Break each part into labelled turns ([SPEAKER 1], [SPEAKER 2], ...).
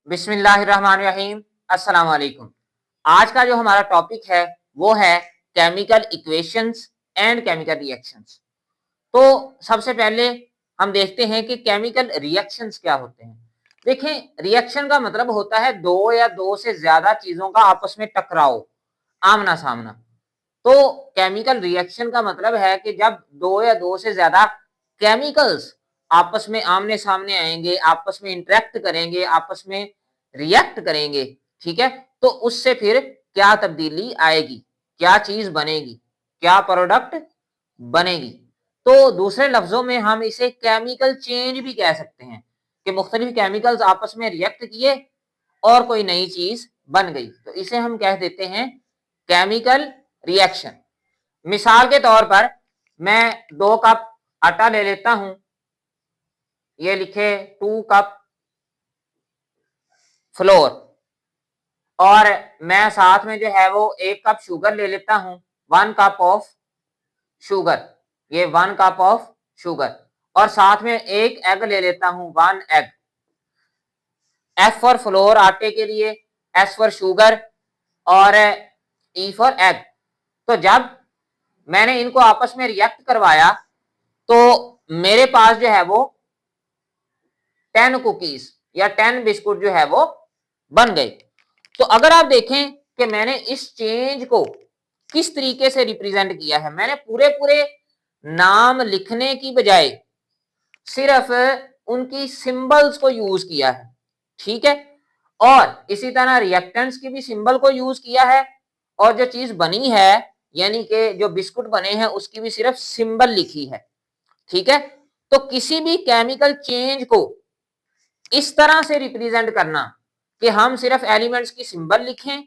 [SPEAKER 1] बिस्मिल्लाहिर्रहमानिर्रहीम। अस्सलाम वालेकुम। आज का जो हमारा टॉपिक है वो है chemical equations and chemical reactions. तो सबसे पहले हम देखते हैं कि केमिकल रिएक्शंस क्या होते हैं। देखें, रिएक्शन का मतलब होता है दो या दो से ज्यादा चीजों का आपस में टकराव, आमना सामना। तो केमिकल रिएक्शन का मतलब है कि जब दो या दो से ज्यादा केमिकल्स आपस में आमने सामने आएंगे, आपस में इंटरेक्ट करेंगे, आपस में रिएक्ट करेंगे, ठीक है, तो उससे फिर क्या तब्दीली आएगी, क्या चीज बनेगी, क्या प्रोडक्ट बनेगी। तो दूसरे लफ्जों में हम इसे केमिकल चेंज भी कह सकते हैं कि मुख्तलिफ केमिकल्स आपस में रिएक्ट किए और कोई नई चीज बन गई, तो इसे हम कह देते हैं केमिकल रिएक्शन। मिसाल के तौर पर मैं 2 कप आटा ले लेता हूं, ये लिखे 2 कप फ्लोर, और मैं साथ में जो है वो 1 कप शुगर ले लेता हूं, 1 कप ऑफ शुगर, ये 1 कप ऑफ शुगर, और साथ में एक एग ले लेता हूं, 1 एग। एफ फॉर फ्लोर आटे के लिए, एस फॉर शुगर और ई फॉर एग। तो जब मैंने इनको आपस में रिएक्ट करवाया तो मेरे पास जो है वो 10 कुकीज या 10 बिस्कुट जो है वो बन गए। तो अगर आप देखें कि मैंने इस चेंज को किस तरीके से रिप्रेजेंट किया है, मैंने पूरे पूरे नाम लिखने की बजाय सिर्फ उनकी सिंबल्स को यूज किया है, ठीक है, और इसी तरह रिएक्टेंट्स की भी सिंबल को यूज किया है, और जो चीज बनी है यानी कि जो बिस्कुट बने हैं उसकी भी सिर्फ सिंबल लिखी है, ठीक है। तो किसी भी केमिकल चेंज को इस तरह से रिप्रेजेंट करना कि हम सिर्फ एलिमेंट्स की सिंबल लिखें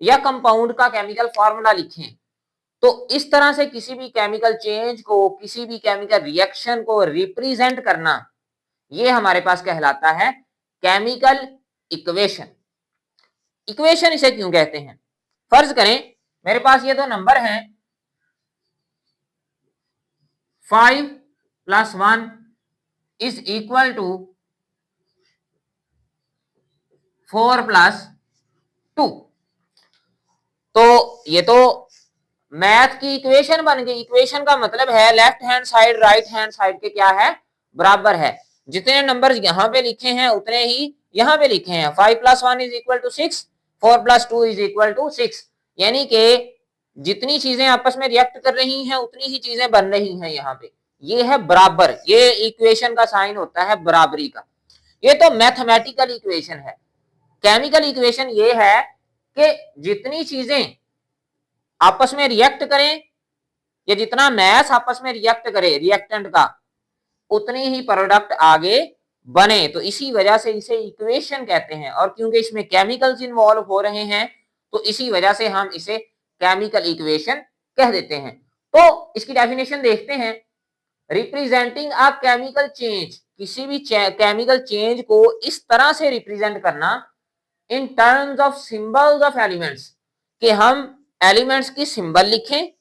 [SPEAKER 1] या कंपाउंड का केमिकल फॉर्मूला लिखें, तो इस तरह से किसी भी केमिकल चेंज को, किसी भी केमिकल रिएक्शन को रिप्रेजेंट करना, ये हमारे पास कहलाता है केमिकल इक्वेशन। इक्वेशन इसे क्यों कहते हैं? फर्ज करें मेरे पास ये दो नंबर हैं, 5 + 1 = 4 + 2। तो ये तो मैथ की इक्वेशन बन गई। इक्वेशन का मतलब है left hand side right hand side के क्या है, बराबर है। जितने नंबर यहां पे लिखे हैं उतने ही यहां पे लिखे हैं। 5 + 1 = 6, 4 + 2 = 6, यानी कि जितनी चीजें आपस में रिएक्ट कर रही हैं उतनी ही चीजें बन रही हैं यहाँ पे। ये है बराबर, ये इक्वेशन का साइन होता है बराबरी का। ये तो मैथमेटिकल इक्वेशन है। केमिकल इक्वेशन ये है कि जितनी चीजें आपस में रिएक्ट करें या जितना मैस आपस में रिएक्ट करे रिएक्टेंट का, उतनी ही प्रोडक्ट आगे बने, तो इसी वजह से इसे इक्वेशन कहते हैं। और क्योंकि इसमें केमिकल्स इन्वॉल्व हो रहे हैं तो इसी वजह से हम इसे केमिकल इक्वेशन कह देते हैं। तो इसकी डेफिनेशन देखते हैं। रिप्रेजेंटिंग अ केमिकल चेंज, किसी भी केमिकल चेंज को इस तरह से रिप्रेजेंट करना in terms of symbols of elements, कि हम एलिमेंट्स की सिंबल लिखें,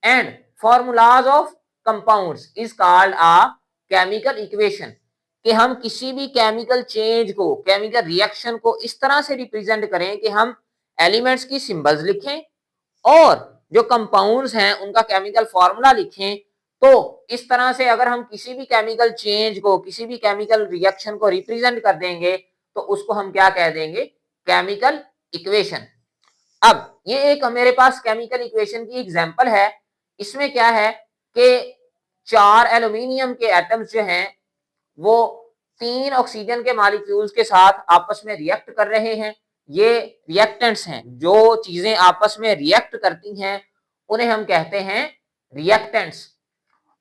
[SPEAKER 1] and formulas of compounds is called a chemical equation, कि हम किसी भी केमिकल चेंज को, केमिकल रिएक्शन को इस तरह से रिप्रेजेंट करें कि हम एलिमेंट्स की सिंबल्स लिखें और जो कंपाउंड्स हैं उनका केमिकल फॉर्मूला लिखें। तो इस तरह से अगर हम किसी भी केमिकल चेंज को, किसी भी केमिकल रिएक्शन को रिप्रेजेंट कर देंगे तो उसको हम क्या कह देंगे, केमिकल इक्वेशन। अब ये एक मेरे पास केमिकल इक्वेशन की एग्जांपल है। इसमें क्या है कि 4 एल्यूमिनियम के एटम्स जो हैं वो 3 ऑक्सीजन के मॉलिक्यूल्स के साथ आपस में रिएक्ट कर रहे हैं। ये रिएक्टेंट्स हैं, जो चीजें आपस में रिएक्ट करती हैं उन्हें हम कहते हैं रिएक्टेंट्स।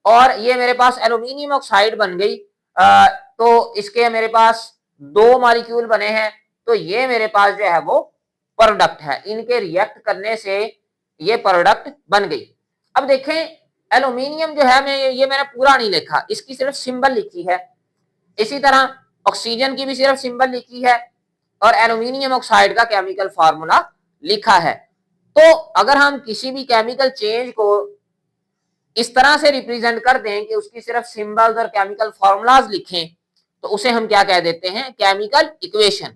[SPEAKER 1] और ये मेरे पास एल्यूमिनियम ऑक्साइड बन गई, तो इसके मेरे पास 2 मॉलिक्यूल बने हैं, तो ये मेरे पास जो है वो प्रोडक्ट है। इनके रिएक्ट करने से ये प्रोडक्ट बन गई। अब देखें, एल्यूमिनियम जो है ये मैंने पूरा नहीं लिखा, इसकी सिर्फ सिंबल लिखी है। इसी तरह ऑक्सीजन की भी सिर्फ सिंबल लिखी है और एल्यूमिनियम ऑक्साइड का केमिकल फार्मूला लिखा है। तो अगर हम किसी भी केमिकल चेंज को इस तरह से रिप्रेजेंट कर दें कि उसकी सिर्फ सिंबल्स और केमिकल फॉर्मूलाज लिखें, तो उसे हम क्या कह देते हैं, केमिकल इक्वेशन।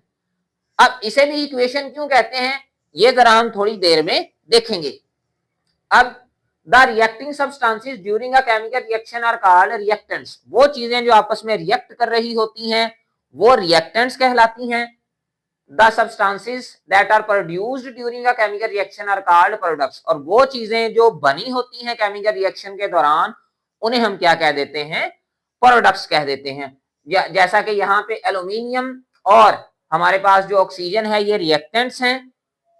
[SPEAKER 1] अब इसे भी इक्वेशन क्यों कहते हैं ये जरा हम थोड़ी देर में देखेंगे। अब the reacting substances during a chemical reaction are called reactants. वो चीजें जो आपस में रिएक्ट कर रही होती हैं वो रिएक्टेंट्स कहलाती हैं। The substances that are produced during a chemical reaction are called products. और वो चीजें जो बनी होती हैं केमिकल रिएक्शन के दौरान उन्हें हम क्या कह देते हैं, प्रोडक्ट्स कह देते हैं। जैसा कि यहाँ पे एल्यूमिनियम और हमारे पास जो ऑक्सीजन है ये रिएक्टेंट्स हैं,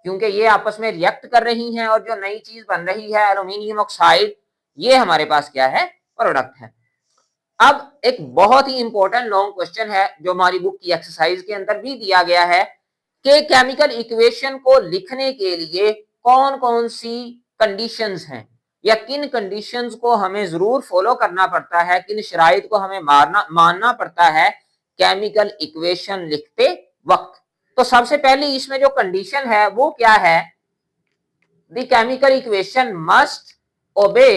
[SPEAKER 1] क्योंकि ये आपस में रिएक्ट कर रही हैं और जो नई चीज बन रही है एल्यूमिनियम ऑक्साइड, ये हमारे पास क्या है, प्रोडक्ट है। अब एक बहुत ही इंपॉर्टेंट लॉन्ग क्वेश्चन है जो हमारी बुक की एक्सरसाइज के अंदर भी दिया गया है कि केमिकल इक्वेशन को लिखने के लिए कौन कौन सी कंडीशंस हैं या किन कंडीशंस को हमें जरूर फॉलो करना पड़ता है, किन शराइत को हमें मानना पड़ता है केमिकल इक्वेशन लिखते वक्त। तो सबसे पहले इसमें जो कंडीशन है वो क्या है, the chemical equation must obey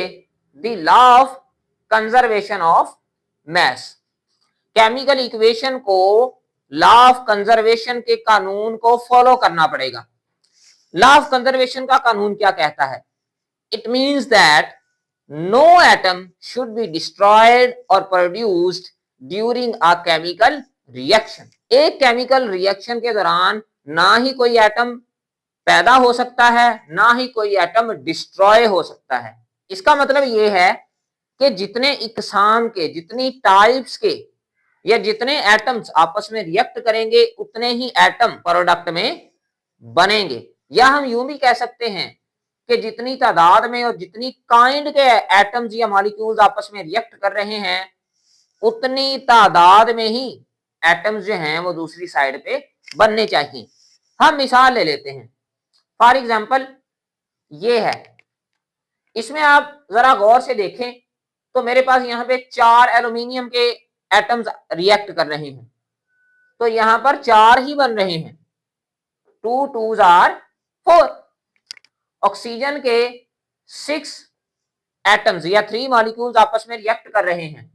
[SPEAKER 1] the law of conservation of mass. Chemical equation को लॉ ऑफ कंजर्वेशन के कानून को फॉलो करना पड़ेगा। लॉ ऑफ कंजर्वेशन का कानून क्या कहता है, it means that no atom should be destroyed और produced during a chemical reaction. एक केमिकल रिएक्शन के दौरान ना ही कोई एटम पैदा हो सकता है ना ही कोई एटम डिस्ट्रॉय हो सकता है। इसका मतलब यह है कि जितने इकसाम के, जितनी टाइप्स के या जितने एटम्स आपस में रिएक्ट करेंगे उतने ही एटम प्रोडक्ट में बनेंगे। या हम यूं भी कह सकते हैं कि जितनी तादाद में और जितनी काइंड के एटम्स या मॉलिक्यूल्स आपस में रिएक्ट कर रहे हैं उतनी तादाद में ही एटम्स जो हैं वो दूसरी साइड पे बनने चाहिए। हम मिसाल ले लेते हैं, फॉर एग्जांपल ये है, इसमें आप जरा गौर से देखें तो मेरे पास यहाँ पे 4 एल्यूमिनियम के एटम्स रिएक्ट कर रहे हैं, तो यहाँ पर 4 ही बन रहे हैं, 2 2s are 4। ऑक्सीजन के 6 एटम्स या 3 मॉलिक्यूल्स आपस में रिएक्ट कर रहे हैं,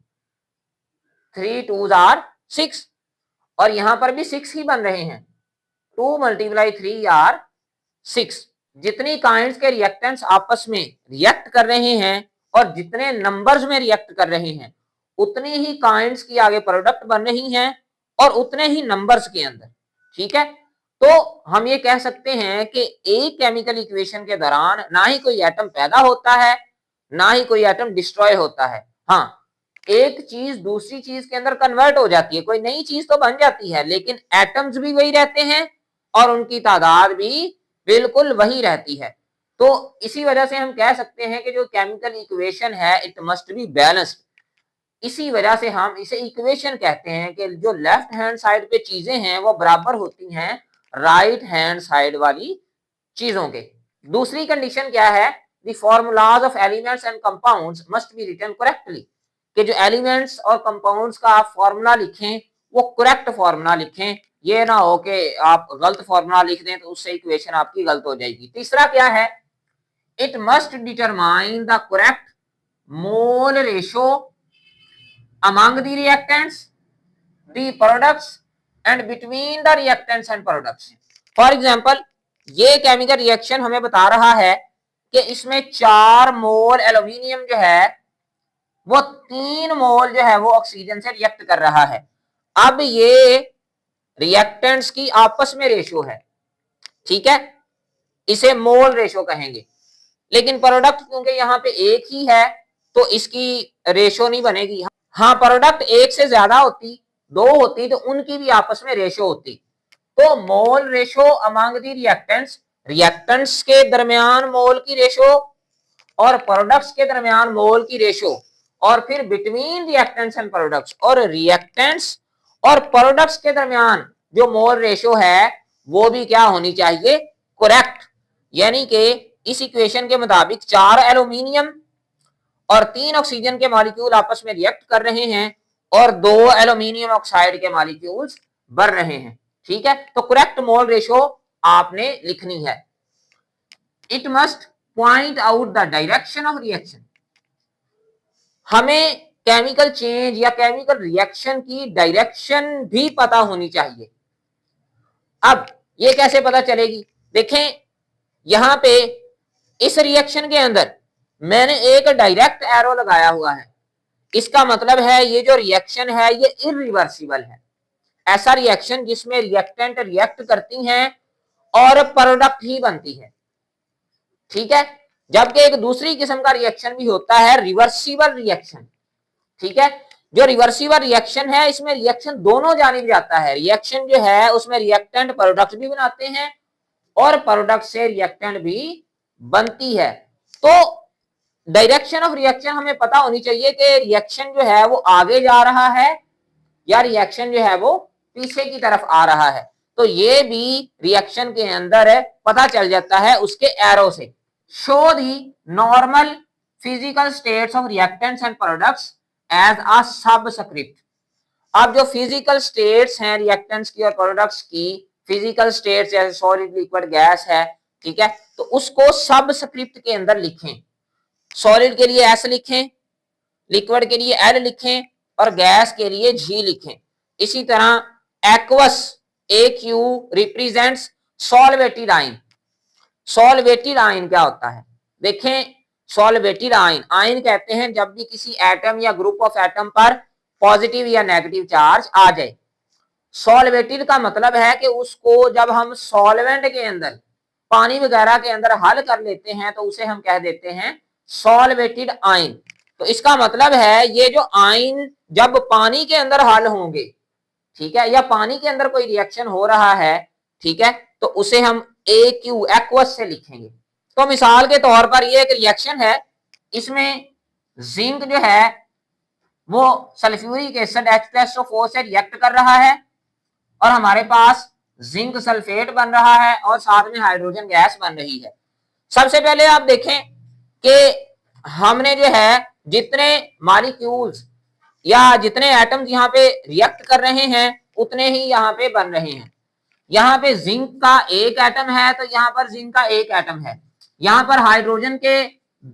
[SPEAKER 1] 3 2s are 6, और यहां पर भी 6 ही बन रहे हैं, 2 × 3 are 6। जितनी काइंड्स के रिएक्टेंट्स आपस में रिएक्ट कर रहे हैं और जितने नंबर्स में रिएक्ट कर रहे हैं उतनी ही काइंड्स की आगे प्रोडक्ट बन रही हैं और उतने ही नंबर्स के अंदर। ठीक है, तो हम ये कह सकते हैं कि एक केमिकल इक्वेशन के दौरान ना ही कोई एटम पैदा होता है ना ही कोई एटम डिस्ट्रॉय होता है। हाँ, एक चीज दूसरी चीज के अंदर कन्वर्ट हो जाती है, कोई नई चीज तो बन जाती है, लेकिन एटम्स भी वही रहते हैं और उनकी तादाद भी बिल्कुल वही रहती है। तो इसी वजह से हम कह सकते हैं कि जो केमिकल इक्वेशन है इट मस्ट बी बैलेंस्ड। इसी वजह से हम इसे इक्वेशन कहते हैं कि जो लेफ्ट हैंड साइड पे चीजें हैं वो बराबर होती हैं राइट हैंड साइड वाली चीजों के। दूसरी कंडीशन क्या है, the formulas of elements and compounds must be written correctly, कि जो एलिमेंट्स और कंपाउंड्स का आप फॉर्मूला लिखें वो करेक्ट फॉर्मूला लिखें, ये ना हो कि आप गलत फॉर्मूला लिख दें तो उससे इक्वेशन आपकी गलत हो जाएगी। तीसरा क्या है, it must determine the correct mole ratio among the reactants, the products and between the reactants and products। For example, ये केमिकल रिएक्शन हमें बता रहा है कि इसमें 4 मोल एल्यूमिनियम जो है वो 3 मोल जो है वो ऑक्सीजन से रिएक्ट कर रहा है। अब ये रिएक्टेंट्स की आपस में रेशो है, ठीक है, इसे मोल रेशो कहेंगे। लेकिन प्रोडक्ट क्योंकि यहाँ पे एक ही है तो इसकी रेशो नहीं बनेगी। हाँ, प्रोडक्ट एक से ज्यादा होती, 2 होती तो उनकी भी आपस में रेशो होती। तो mole ratio among the reactants, reactants के दरमियान मोल की रेशो और प्रोडक्ट्स के दरमियान मोल की रेशो, और फिर बिटवीन रिएक्टेंट्स एंड प्रोडक्ट्स, और रिएक्टेंट्स और प्रोडक्ट्स के दरमियान जो मोल रेशो है वो भी क्या होनी चाहिए, करेक्ट। यानी कि इस इक्वेशन के मुताबिक 4 एल्यूमिनियम और 3 ऑक्सीजन के मॉलिक्यूल आपस में रिएक्ट कर रहे हैं और 2 एल्यूमिनियम ऑक्साइड के मॉलिक्यूल्स बन रहे हैं। ठीक है, तो करेक्ट मोल रेशो आपने लिखनी है। It must point out the direction of reaction. हमें केमिकल चेंज या केमिकल रिएक्शन की डायरेक्शन भी पता होनी चाहिए। अब ये कैसे पता चलेगी? देखें यहां पे इस रिएक्शन के अंदर मैंने एक डायरेक्ट एरो लगाया हुआ है, इसका मतलब है ये जो रिएक्शन है ये इरिवर्सिबल है। ऐसा रिएक्शन जिसमें रिएक्टेंट रिएक्ट करती हैं और प्रोडक्ट ही बनती है, ठीक है। जबकि एक दूसरी किस्म का रिएक्शन भी होता है रिवर्सिबल रिएक्शन, ठीक है। जो रिवर्सिबल रिएक्शन है इसमें रिएक्शन दोनों जानिब जाता है, रिएक्शन जो है उसमें रिएक्टेंट प्रोडक्ट भी बनाते हैं और प्रोडक्ट से रिएक्टेंट भी बनती है। तो डायरेक्शन ऑफ रिएक्शन हमें पता होनी चाहिए कि रिएक्शन जो है वो आगे जा रहा है या रिएक्शन जो है वो पीछे की तरफ आ रहा है। तो ये भी रिएक्शन के अंदर है पता चल जाता है उसके एरो से। Show the normal physical states of reactants and products as a subscript. अब जो फिजिकल स्टेट्स हैं रिएक्टेंट्स की और प्रोडक्ट्स की, फिजिकल स्टेट्स जैसे सॉलिड लिक्विड गैस है, ठीक है, तो उसको सबस्क्रिप्ट के अंदर लिखें। सॉलिड के लिए एस लिखें, लिक्विड के लिए एल लिखें और गैस के लिए जी लिखें। इसी तरह aqueous AQ represents solvated ion. Solvated ion क्या होता है? देखें सॉल्वेटेड आयन, आयन कहते हैं जब भी किसी एटम या ग्रुप ऑफ एटम पर पॉजिटिव या नेगेटिव चार्ज आ जाए। सॉल्वेटेड का मतलब है कि उसको जब हम सॉल्वेंट के अंदर, पानी वगैरह के अंदर हल कर लेते हैं तो उसे हम कह देते हैं सॉल्वेटेड आयन। तो इसका मतलब है ये जो आयन जब पानी के अंदर हल होंगे, ठीक है, या पानी के अंदर कोई रिएक्शन हो रहा है, ठीक है, तो उसे हम AQ एक्वस से लिखेंगे। तो मिसाल के तौर पर ये एक रिएक्शन है, इसमें जिंक जो है वो सल्फ्यूरिक एसिड H+O4 से रिएक्ट कर रहा है और हमारे पास जिंक सल्फेट बन रहा है और साथ में हाइड्रोजन गैस बन रही है। सबसे पहले आप देखें कि हमने जो है जितने मॉलिक्यूल्स या जितने एटम्स यहाँ पे रिएक्ट कर रहे हैं उतने ही यहाँ पे बन रहे हैं। यहाँ पे जिंक का एक एटम है तो यहाँ पर जिंक का एक एटम है, यहाँ पर हाइड्रोजन के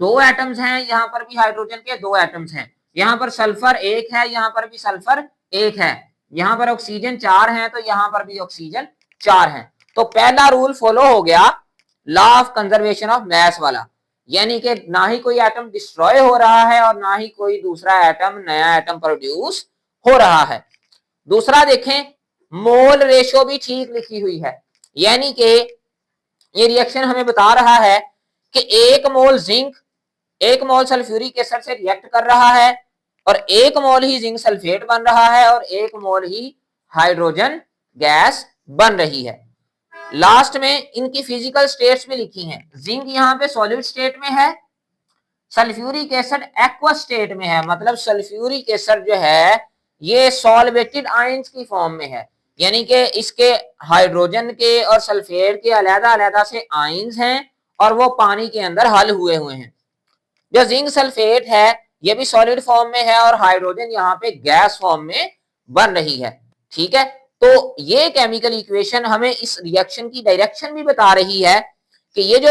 [SPEAKER 1] 2 एटम्स हैं, यहाँ पर भी हाइड्रोजन के 2 एटम्स हैं, यहाँ पर सल्फर 1 है, यहाँ पर भी सल्फर 1 है, यहाँ पर ऑक्सीजन 4 है तो यहाँ पर भी ऑक्सीजन 4 है। तो पहला रूल फॉलो हो गया law of conservation of mass वाला, यानी कि ना ही कोई एटम डिस्ट्रॉय हो रहा है और ना ही कोई दूसरा एटम नया एटम प्रोड्यूस हो रहा है। दूसरा देखें मोल रेशो भी ठीक लिखी हुई है, यानी कि ये रिएक्शन हमें बता रहा है कि 1 मोल जिंक 1 मोल सल्फ्यूरिक एसिड से रिएक्ट कर रहा है और 1 मोल ही जिंक सल्फेट बन रहा है और 1 मोल ही हाइड्रोजन गैस बन रही है। लास्ट में इनकी फिजिकल स्टेट्स भी लिखी हैं। जिंक यहाँ पे सॉलिड स्टेट में है, सल्फ्यूरिक एसिड एक्वस स्टेट में है, मतलब सल्फ्यूरिक एसिड जो है ये सॉल्वेटेड आयंस की फॉर्म में है, यानी कि इसके हाइड्रोजन के और सल्फेट के अलग-अलग से आयंस हैं और वो पानी के अंदर हल हुए हैं। जो जिंक सल्फेट है ये भी सॉलिड फॉर्म में है और हाइड्रोजन यहाँ पे गैस फॉर्म में बन रही है, ठीक है। तो ये केमिकल इक्वेशन हमें इस रिएक्शन की डायरेक्शन भी बता रही है कि ये जो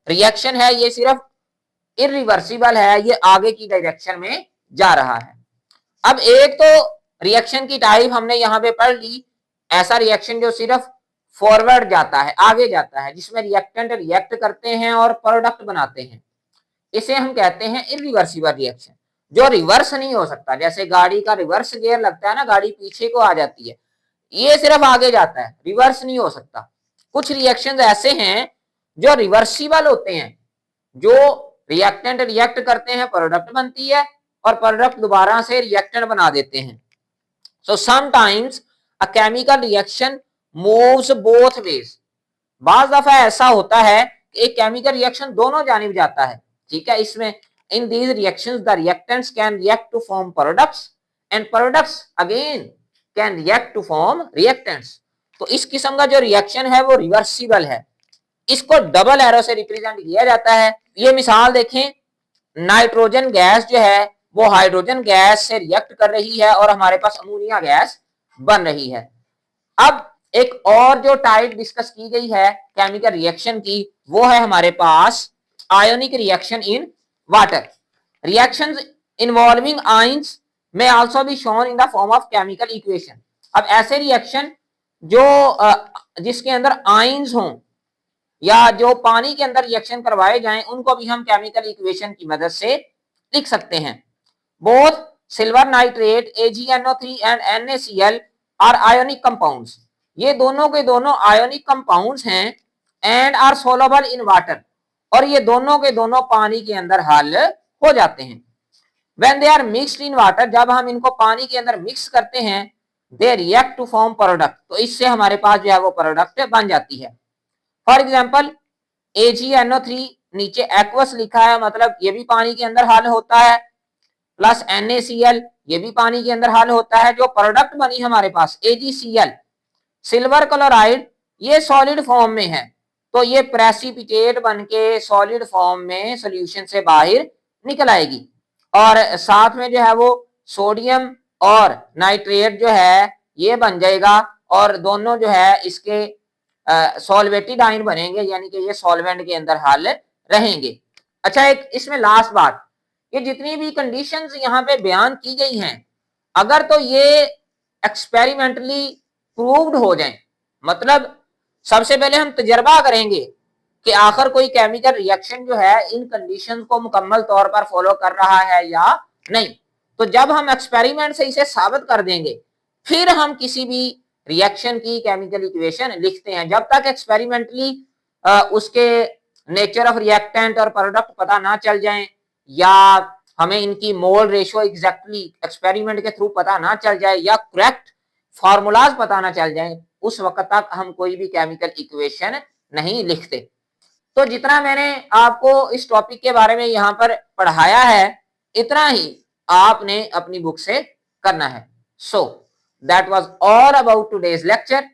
[SPEAKER 1] रिएक्शन है ये सिर्फ इरिवर्सिबल है, ये आगे की डायरेक्शन में जा रहा है। अब एक तो रिएक्शन की टाइप हमने यहाँ पे पढ़ ली, ऐसा रिएक्शन जो सिर्फ फॉरवर्ड जाता है, आगे जाता है, जिसमें रिएक्टेंट रिएक्ट करते हैं और प्रोडक्ट बनाते हैं, इसे हम कहते हैं इरिवर्सिबल रिएक्शन। जो रिवर्स नहीं हो सकता, जैसे गाड़ी का रिवर्स गियर लगता है ना, गाड़ी पीछे को आ जाती है, ये सिर्फ आगे जाता है, रिवर्स नहीं हो सकता। कुछ रिएक्शंस ऐसे हैं जो रिवर्सिबल होते हैं, जो रिएक्टेंट रिएक्ट करते हैं, प्रोडक्ट बनती है और प्रोडक्ट दोबारा से रिएक्टेंट बना देते हैं। So sometimes a chemical reaction moves both ways. बाज दफा ऐसा होता है कि एक केमिकल रिएक्शन दोनों जानिब जाता है, ठीक है। इसमें in these reactions the reactants can react to form products and products again can react to form reactants. तो इस किस्म का जो रिएक्शन है वो रिवर्सिबल है, इसको डबल एरो से रिप्रेजेंट किया जाता है। ये मिसाल देखें, नाइट्रोजन गैस जो है वो हाइड्रोजन गैस से रिएक्ट कर रही है और हमारे पास अमोनिया गैस बन रही है। अब एक और जो टाइप डिस्कस की गई है केमिकल रिएक्शन की, वो है हमारे पास ionic reaction in water. Reactions involving ions may also be shown in the form of chemical equation। अब ऐसे रिएक्शन जो जिसके अंदर आयंस हों या जो पानी के अंदर रिएक्शन करवाए जाएं उनको भी हम केमिकल इक्वेशन की मदद से लिख सकते हैं। Both silver nitrate AgNO3 and NaCl are ionic compounds, ये दोनों के दोनों आयोनिक कंपाउंड्स हैं and are soluble in water, और ये दोनों के दोनों पानी के अंदर हल हो जाते हैं। When they are mixed in water, जब हम इनको पानी के अंदर मिक्स करते हैं, they react to form product, तो इससे हमारे पास जो है वो प्रोडक्ट बन जाती है। फॉर एग्जाम्पल AgNO3 नीचे एक्वस लिखा है, मतलब ये भी पानी के अंदर हल होता है, प्लस NaCl ये भी पानी के अंदर हल होता है। जो प्रोडक्ट बनी हमारे पास AgCl, सिल्वर क्लोराइड, ये सॉलिड फॉर्म में है, तो ये प्रेसिपिटेट बन के सॉलिड फॉर्म में सोल्यूशन से बाहर निकल आएगी, और साथ में जो है वो सोडियम और नाइट्रेट जो है ये बन जाएगा, और दोनों जो है इसके सॉल्वेटेड आयन बनेंगे, यानी कि ये सॉल्वेंट के अंदर हल रहेंगे। अच्छा, एक इसमें लास्ट बात, ये जितनी भी कंडीशंस यहाँ पे बयान की गई हैं, अगर तो ये एक्सपेरिमेंटली प्रूव्ड हो जाए, मतलब सबसे पहले हम तजर्बा करेंगे कि आखिर कोई केमिकल रिएक्शन जो है इन कंडीशंस को मुकम्मल तौर पर फॉलो कर रहा है या नहीं। तो जब हम एक्सपेरिमेंट से इसे साबित कर देंगे, फिर हम किसी भी रिएक्शन की केमिकल इक्वेशन लिखते हैं। जब तक एक्सपेरिमेंटली उसके नेचर ऑफ रिएक्टेंट और प्रोडक्ट पता ना चल जाए, या हमें इनकी मोल रेशियो एग्जैक्टली एक्सपेरिमेंट के थ्रू पता ना चल जाए, या करेक्ट फार्मूलाज पता ना चल जाए, उस वक्त तक हम कोई भी केमिकल इक्वेशन नहीं लिखते। तो जितना मैंने आपको इस टॉपिक के बारे में यहाँ पर पढ़ाया है, इतना ही आपने अपनी बुक से करना है। So that was all about today's lecture.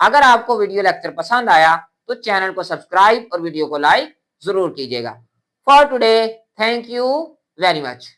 [SPEAKER 1] अगर आपको वीडियो लेक्चर पसंद आया तो चैनल को सब्सक्राइब और वीडियो को लाइक जरूर कीजिएगा। For today, thank you very much.